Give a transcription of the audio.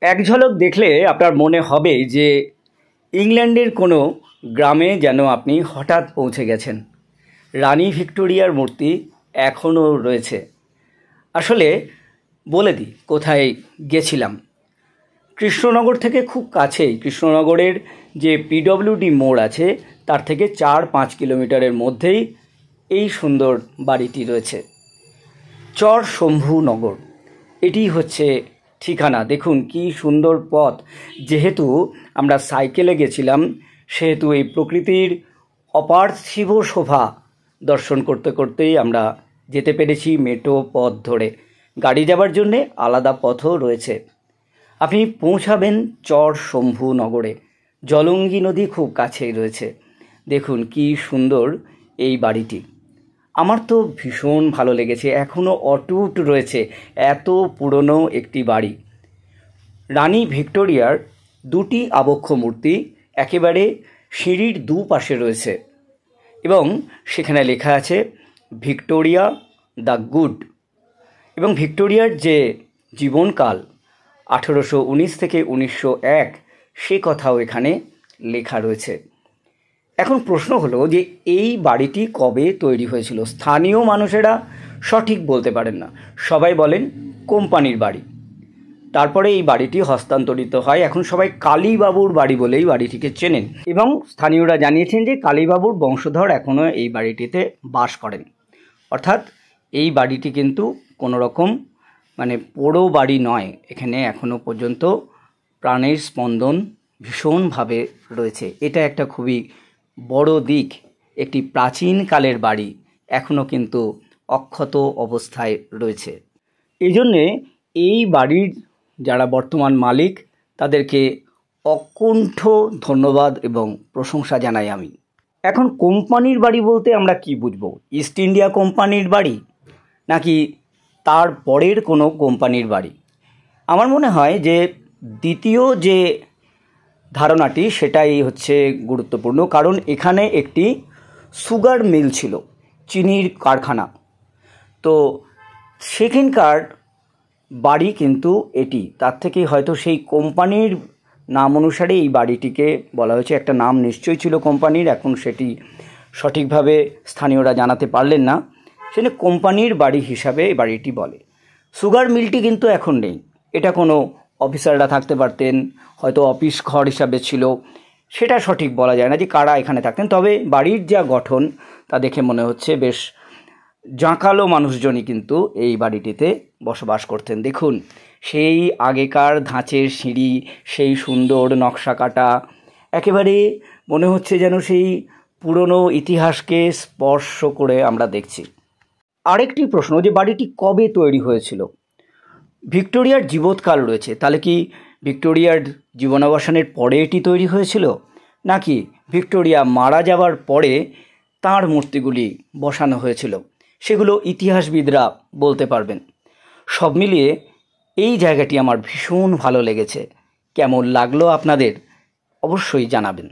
এক ঝলক দেখলে আপনার মনে হবে যে ইংল্যান্ডের কোনো গ্রামে যেন আপনি হঠাৎ পৌঁছে গেছেন। রানী ভিক্টোরিয়ার মূর্তি এখনও রয়েছে। আসলে বলে দিই কোথায় গেছিলাম। কৃষ্ণনগর থেকে খুব কাছেই, কৃষ্ণনগরের যে পিডব্লিউডি মোড় আছে তার থেকে 4-5 কিলোমিটারের মধ্যেই এই সুন্দর বাড়িটি রয়েছে। চর শম্ভুনগর, এটি হচ্ছে ঠিকানা। দেখুন কি সুন্দর পথ। যেহেতু আমরা সাইকেলে গেছিলাম সেহেতু এই প্রকৃতির অপার্থিব শোভা দর্শন করতে করতেই আমরা যেতে পেরেছি মেঠো পথ ধরে। গাড়ি যাবার জন্যে আলাদা পথও রয়েছে। আপনি পৌঁছাবেন চর শম্ভুনগরে। জলঙ্গি নদী খুব কাছেই রয়েছে। দেখুন কি সুন্দর এই বাড়িটি। আমার তো ভীষণ ভালো লেগেছে, এখনও অটুট রয়েছে। এত পুরনো একটি বাড়ি। রানী ভিক্টোরিয়ার দুটি আবক্ষ মূর্তি একেবারে সিঁড়ির দুপাশে রয়েছে এবং সেখানে লেখা আছে ভিক্টোরিয়া দ্য গুড। এবং ভিক্টোরিয়ার যে জীবনকাল 1819 থেকে 1901 সে কথাও এখানে লেখা রয়েছে। এখন প্রশ্ন হলো যে এই বাড়িটি কবে তৈরি হয়েছিল। স্থানীয় মানুষেরা সঠিক বলতে পারেন না, সবাই বলেন কোম্পানির বাড়ি। তারপরে এই বাড়িটি হস্তান্তরিত হয়। এখন সবাই কালীবাবুর বাড়ি বলেই বাড়িটিকে চেনেন এবং স্থানীয়রা জানিয়েছেন যে কালীবাবুর বংশধর এখনও এই বাড়িটিতে বাস করেন। অর্থাৎ এই বাড়িটি কিন্তু কোনো রকম পোড়ো বাড়ি নয়। এখানে এখনও পর্যন্ত প্রাণের স্পন্দন ভীষণভাবে রয়েছে। এটা একটা খুবই বড় দিক। একটি প্রাচীনকালের বাড়ি এখনও কিন্তু অক্ষত অবস্থায় রয়েছে। এই জন্যে এই বাড়ির যারা বর্তমান মালিক তাদেরকে অকুণ্ঠ ধন্যবাদ এবং প্রশংসা জানাই আমি। এখন কোম্পানির বাড়ি বলতে আমরা কি বুঝব? ইস্ট ইন্ডিয়া কোম্পানির বাড়ি নাকি তার পরের কোনো কোম্পানির বাড়ি? আমার মনে হয় যে দ্বিতীয় যে ধারণাটি সেটাই হচ্ছে গুরুত্বপূর্ণ। কারণ এখানে একটি সুগার মিল ছিল, চিনির কারখানা। তো সেখানকার বাড়ি কিন্তু এটি। তার থেকে হয়তো সেই কোম্পানির নাম অনুসারে এই বাড়িটিকে বলা হয়েছে। একটা নাম নিশ্চয়ই ছিল কোম্পানির, এখন সেটি সঠিকভাবে স্থানীয়রা জানাতে পারলেন না। সেখানে কোম্পানির বাড়ি হিসাবে এই বাড়িটি বলে। সুগার মিলটি কিন্তু এখন নেই। এটা কোনো অফিসাররা থাকতে পারতেন, হয়তো অফিস ঘর হিসাবে ছিল, সেটা সঠিক বলা যায় না যে কারা এখানে থাকতেন। তবে বাড়ির যা গঠন তা দেখে মনে হচ্ছে বেশ জাঁকালো মানুষজনই কিন্তু এই বাড়িটিতে বসবাস করতেন। দেখুন সেই আগেকার ধাঁচের সিঁড়ি, সেই সুন্দর নকশা কাটা, একেবারে মনে হচ্ছে যেন সেই পুরনো ইতিহাসকে স্পর্শ করে আমরা দেখছি। আরেকটি প্রশ্ন যে বাড়িটি কবে তৈরি হয়েছিল। ভিক্টোরিয়ার জীবৎকাল রয়েছে, তাহলে কি ভিক্টোরিয়ার জীবনাবসানের পরে এটি তৈরি হয়েছিল নাকি ভিক্টোরিয়া মারা যাওয়ার পরে তাঁর মূর্তিগুলি বসানো হয়েছিল? সেগুলো ইতিহাসবিদরা বলতে পারবেন। সব মিলিয়ে এই জায়গাটি আমার ভীষণ ভালো লেগেছে। কেমন লাগলো আপনাদের অবশ্যই জানাবেন।